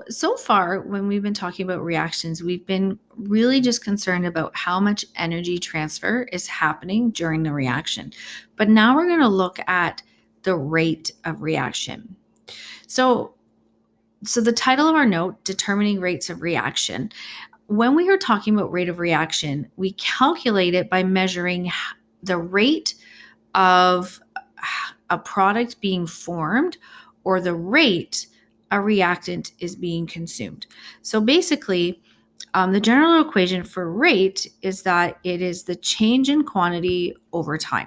So far, when we've been talking about reactions, we've been really just concerned about how much energy transfer is happening during the reaction. But now we're going to look at the rate of reaction. So the title of our note, Determining Rates of Reaction. When we are talking about rate of reaction, we calculate it by measuring the rate of a product being formed or the rate a reactant is being consumed. So basically, the general equation for rate is that it is the change in quantity over time.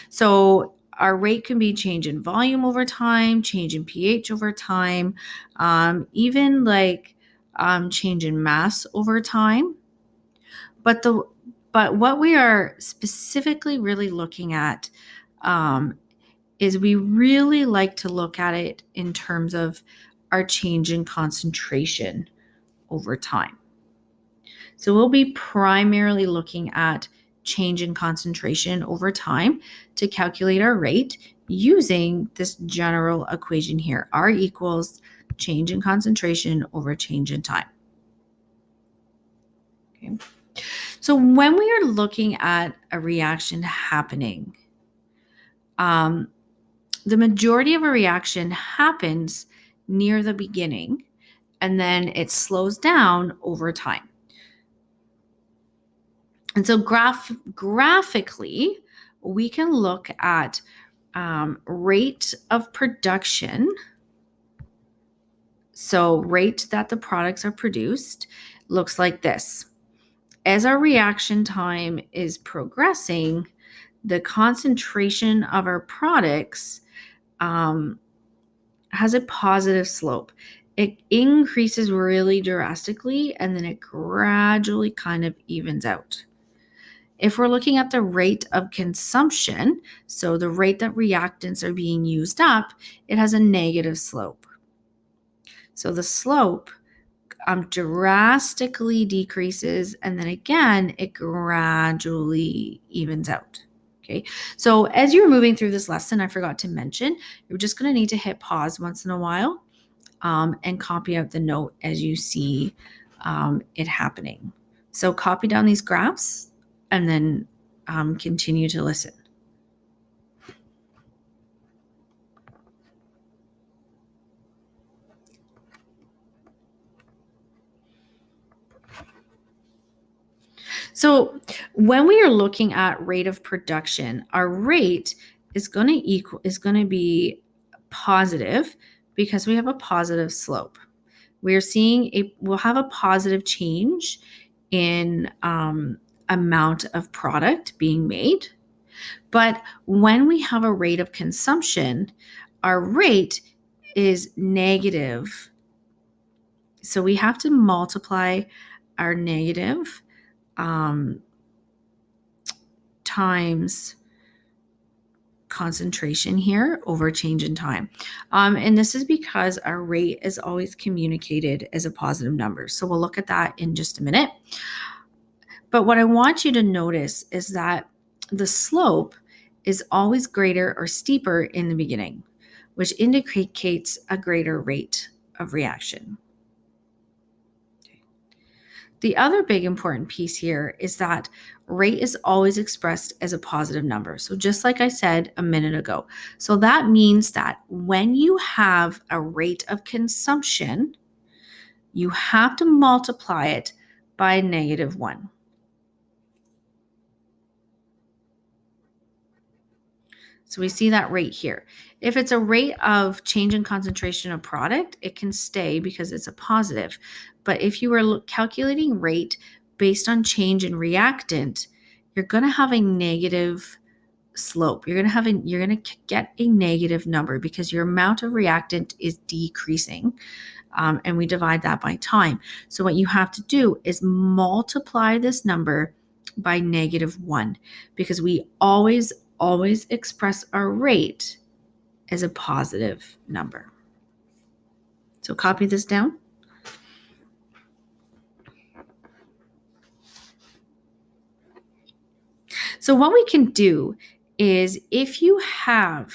So our rate can be change in volume over time, change in pH over time, even like change in mass over time. But what we are specifically really looking at is we really like to look at it in terms of our change in concentration over time. So we'll be primarily looking at change in concentration over time to calculate our rate using this general equation here. R equals change in concentration over change in time. Okay. So when we are looking at a reaction happening, the majority of a reaction happens near the beginning, and then it slows down over time. And so graphically, we can look at rate of production. So rate that the products are produced looks like this. As our reaction time is progressing, the concentration of our products has a positive slope. It increases really drastically, and then it gradually kind of evens out. If we're looking at the rate of consumption, so the rate that reactants are being used up, it has a negative slope. So the slope drastically decreases, and then again, it gradually evens out. Okay, so as you're moving through this lesson, I forgot to mention, you're just going to need to hit pause once in a while and copy out the note as you see it happening. So copy down these graphs and then continue to listen. So when we are looking at rate of production, our rate is going to be positive because we have a positive slope. We'll have a positive change in amount of product being made. But when we have a rate of consumption, our rate is negative. So we have to multiply our negative times concentration here over change in time. And this is because our rate is always communicated as a positive number. So we'll look at that in just a minute. But what I want you to notice is that the slope is always greater or steeper in the beginning, which indicates a greater rate of reaction. The other big important piece here is that rate is always expressed as a positive number. So just like I said a minute ago. So that means that when you have a rate of consumption, you have to multiply it by -1. So we see that rate here. If it's a rate of change in concentration of product, it can stay because it's a positive. But if you were calculating rate based on change in reactant, you're going to have a negative slope. You're going to get a negative number because your amount of reactant is decreasing. And we divide that by time. So what you have to do is multiply this number by -1 because we always express our rate as a positive number. So copy this down. So what we can do is if you have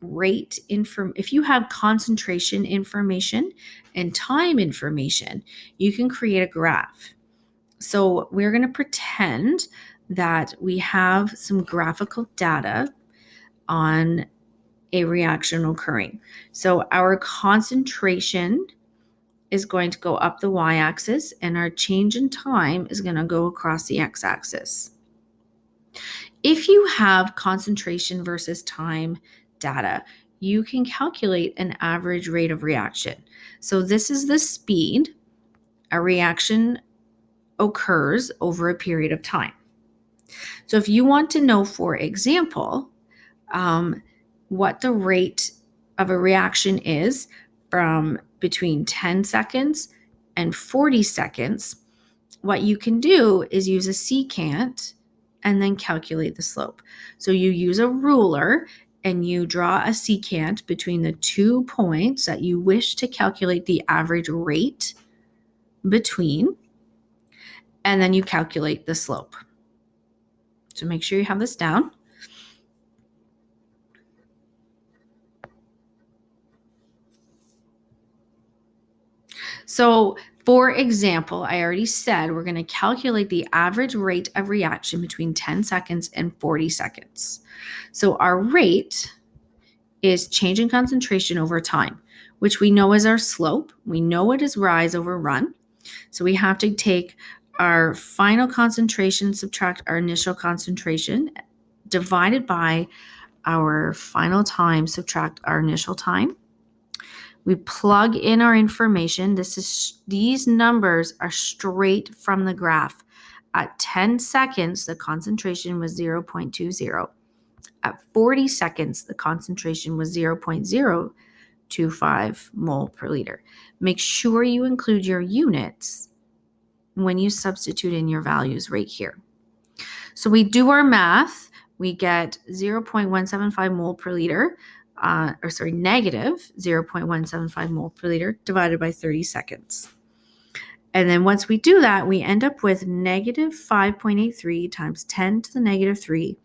if you have concentration information and time information, you can create a graph. So we're going to pretend that we have some graphical data on a reaction occurring. So our concentration is going to go up the y-axis, and our change in time is going to go across the x-axis. If you have concentration versus time data, you can calculate an average rate of reaction. So this is the speed a reaction occurs over a period of time. So if you want to know, for example, what the rate of a reaction is from between 10 seconds and 40 seconds, what you can do is use a secant and then calculate the slope. So you use a ruler and you draw a secant between the 2 points that you wish to calculate the average rate between, and then you calculate the slope. So make sure you have this down. So for example, I already said we're going to calculate the average rate of reaction between 10 seconds and 40 seconds. So our rate is change in concentration over time, which we know is our slope. We know it is rise over run. So we have to take our final concentration, subtract our initial concentration, divided by our final time, subtract our initial time. We plug in our information. These numbers are straight from the graph. At 10 seconds, the concentration was 0.20. At 40 seconds, the concentration was 0.025 mole per liter. Make sure you include your units when you substitute in your values right here. So we do our math. We get 0.175 mole per liter, negative 0.175 mole per liter divided by 30 seconds. And then once we do that, we end up with negative 5.83 times 10 to the negative 3.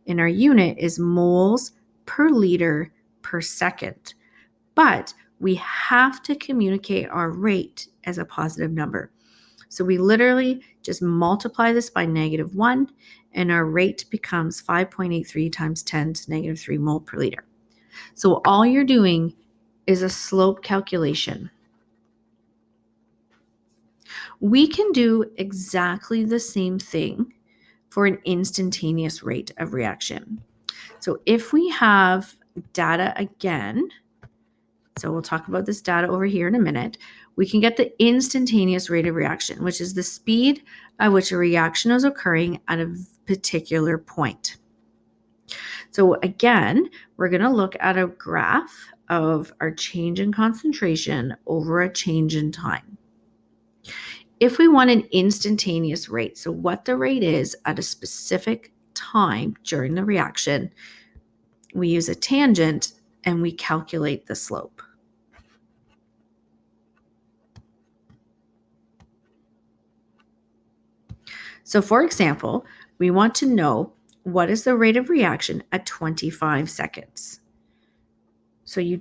And our unit is moles per liter per second. But we have to communicate our rate as a positive number. So we literally just multiply this by negative 1, and our rate becomes 5.83 times 10 to negative 3 mole per liter. So all you're doing is a slope calculation. We can do exactly the same thing for an instantaneous rate of reaction. So if we have data again, so we'll talk about this data over here in a minute, we can get the instantaneous rate of reaction, which is the speed at which a reaction is occurring at a particular point. So again, we're going to look at a graph of our change in concentration over a change in time. If we want an instantaneous rate, so what the rate is at a specific time during the reaction, we use a tangent and we calculate the slope. So for example, we want to know what is the rate of reaction at 25 seconds. So you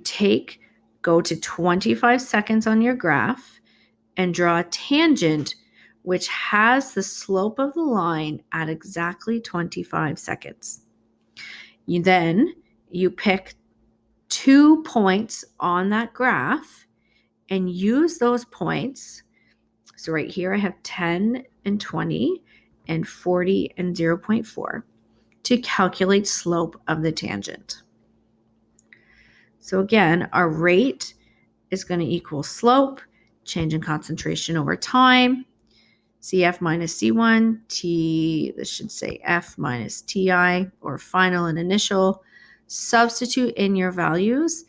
go to 25 seconds on your graph and draw a tangent which has the slope of the line at exactly 25 seconds. You pick 2 points on that graph and use those points. So right here I have 10 and 20 and 40 and 0.4 to calculate slope of the tangent. So again, our rate is going to equal slope, change in concentration over time, CF minus C1, this should say F minus TI, or final and initial. Substitute in your values,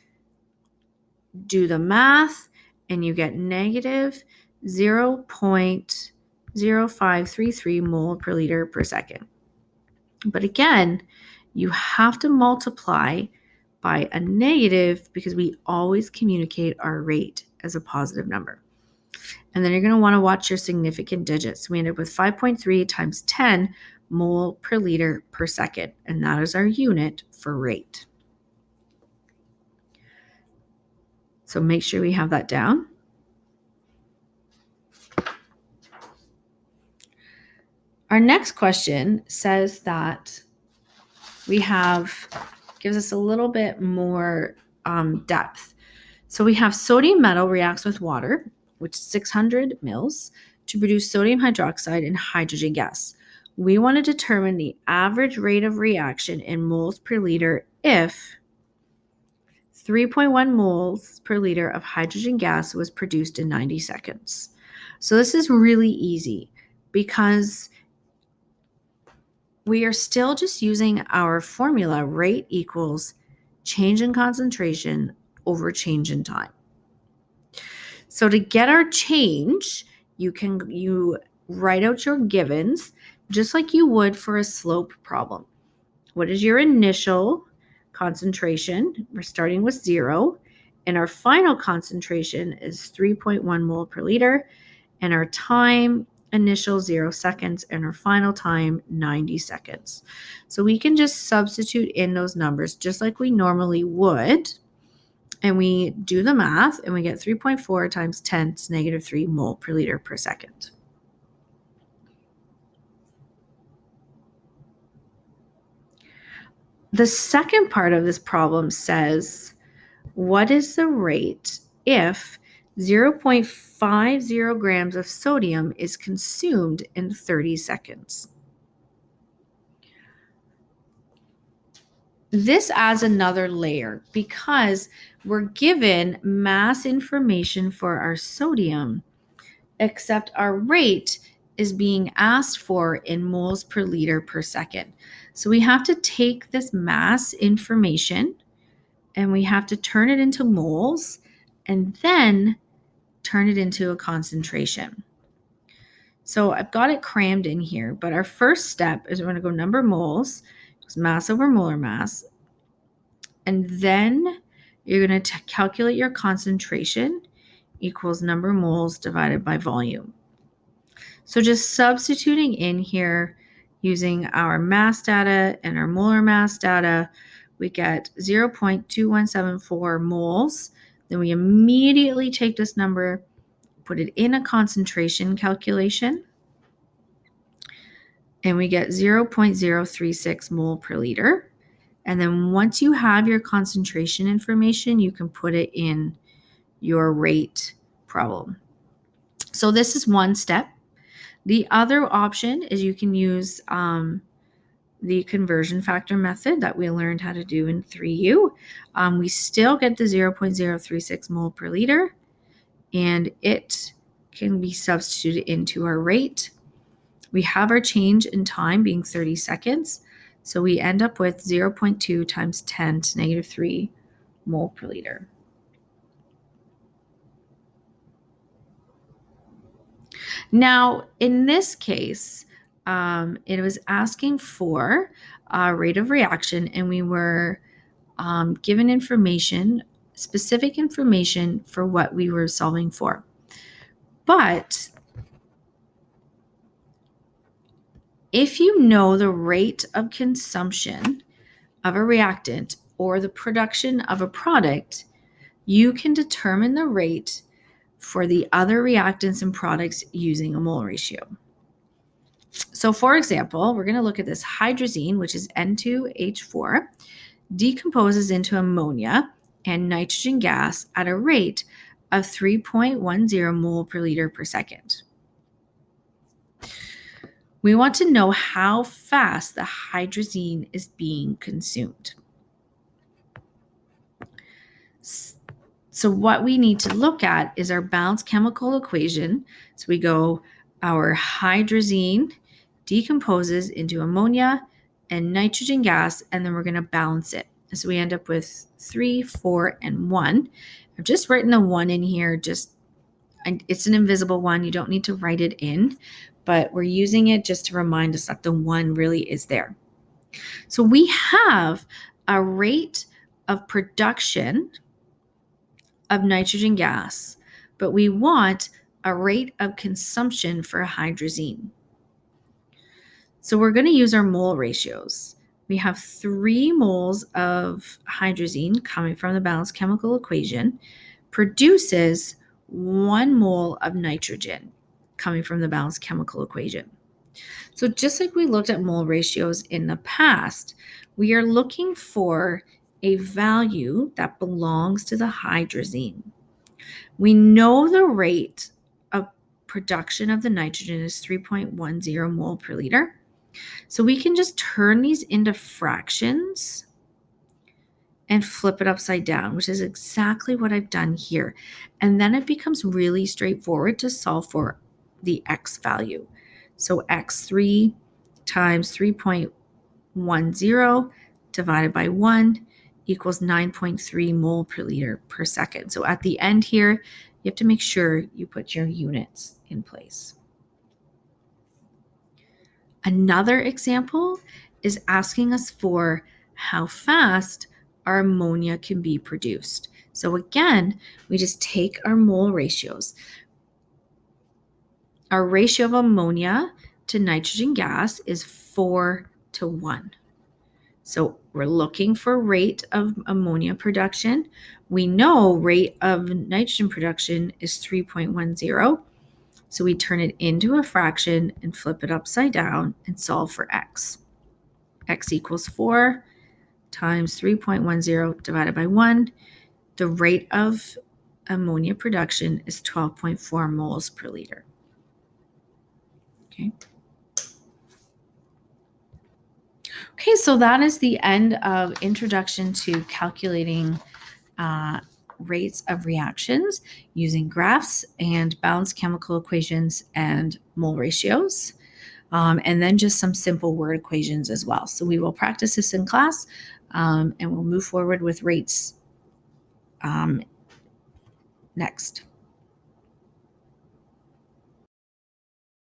do the math, and you get negative 0.0533 mole per liter per second. But again, you have to multiply by a negative because we always communicate our rate as a positive number. And then you're going to want to watch your significant digits. We end up with 5.3 times 10 mole per liter per second, and that is our unit for rate. So make sure we have that down. Our next question says that gives us a little bit more depth. So we have sodium metal reacts with water, which is 600 mils, to produce sodium hydroxide and hydrogen gas. We want to determine the average rate of reaction in moles per liter if 3.1 moles per liter of hydrogen gas was produced in 90 seconds. So this is really easy because we are still just using our formula, rate equals change in concentration over change in time. So to get our change, you write out your givens just like you would for a slope problem. What is your initial concentration? We're starting with 0, and our final concentration is 3.1 mole per liter, and our time initial 0 seconds, and our final time 90 seconds. So we can just substitute in those numbers just like we normally would, and we do the math, and we get 3.4 times 10 to negative 3 mole per liter per second. The second part of this problem says, what is the rate if 0.50 grams of sodium is consumed in 30 seconds? This adds another layer because we're given mass information for our sodium, except our rate is being asked for in moles per liter per second. So we have to take this mass information and we have to turn it into moles and then turn it into a concentration. So I've got it crammed in here, but our first step is we're going to go number moles, mass over molar mass, and then you're going to calculate your concentration equals number moles divided by volume. So just substituting in here using our mass data and our molar mass data, we get 0.2174 moles. Then we immediately take this number, put it in a concentration calculation, and we get 0.036 mole per liter. And then once you have your concentration information, you can put it in your rate problem. So this is one step. The other option is you can use the conversion factor method that we learned how to do in 3U. We still get the 0.036 mole per liter, and it can be substituted into our rate. We have our change in time being 30 seconds, so we end up with 0.2 times 10 to negative 3 mole per liter. Now, in this case, it was asking for a rate of reaction, and we were given information, specific information for what we were solving for. But if you know the rate of consumption of a reactant or the production of a product, you can determine the rate for the other reactants and products using a mole ratio. So for example, we're going to look at this hydrazine, which is N2H4, decomposes into ammonia and nitrogen gas at a rate of 3.10 mole per liter per second. We want to know how fast the hydrazine is being consumed. So what we need to look at is our balanced chemical equation. So we go, our hydrazine decomposes into ammonia and nitrogen gas, and then we're going to balance it. So we end up with 3, 4, and 1. I've just written a 1 in here. It's an invisible 1. You don't need to write it in, but we're using it just to remind us that the 1 really is there. So we have a rate of production of nitrogen gas, but we want a rate of consumption for hydrazine. So we're going to use our mole ratios. We have 3 moles of hydrazine coming from the balanced chemical equation. produces 1 mole of nitrogen coming from the balanced chemical equation. So just like we looked at mole ratios in the past, we are looking for a value that belongs to the hydrazine. We know the rate of production of the nitrogen is 3.10 mole per liter. So we can just turn these into fractions and flip it upside down, which is exactly what I've done here. And then it becomes really straightforward to solve for the X value. So X3 times 3.10 divided by 1 equals 9.3 mole per liter per second. So at the end here, you have to make sure you put your units in place. Another example is asking us for how fast our ammonia can be produced. So again, we just take our mole ratios. Our ratio of ammonia to nitrogen gas is 4:1. So we're looking for rate of ammonia production. We know rate of nitrogen production is 3.10. So we turn it into a fraction and flip it upside down and solve for X. X equals 4 times 3.10 divided by 1. The rate of ammonia production is 12.4 moles per liter. Okay, so that is the end of introduction to calculating rates of reactions using graphs and balanced chemical equations and mole ratios. And then just some simple word equations as well. So we will practice this in class and we'll move forward with rates next.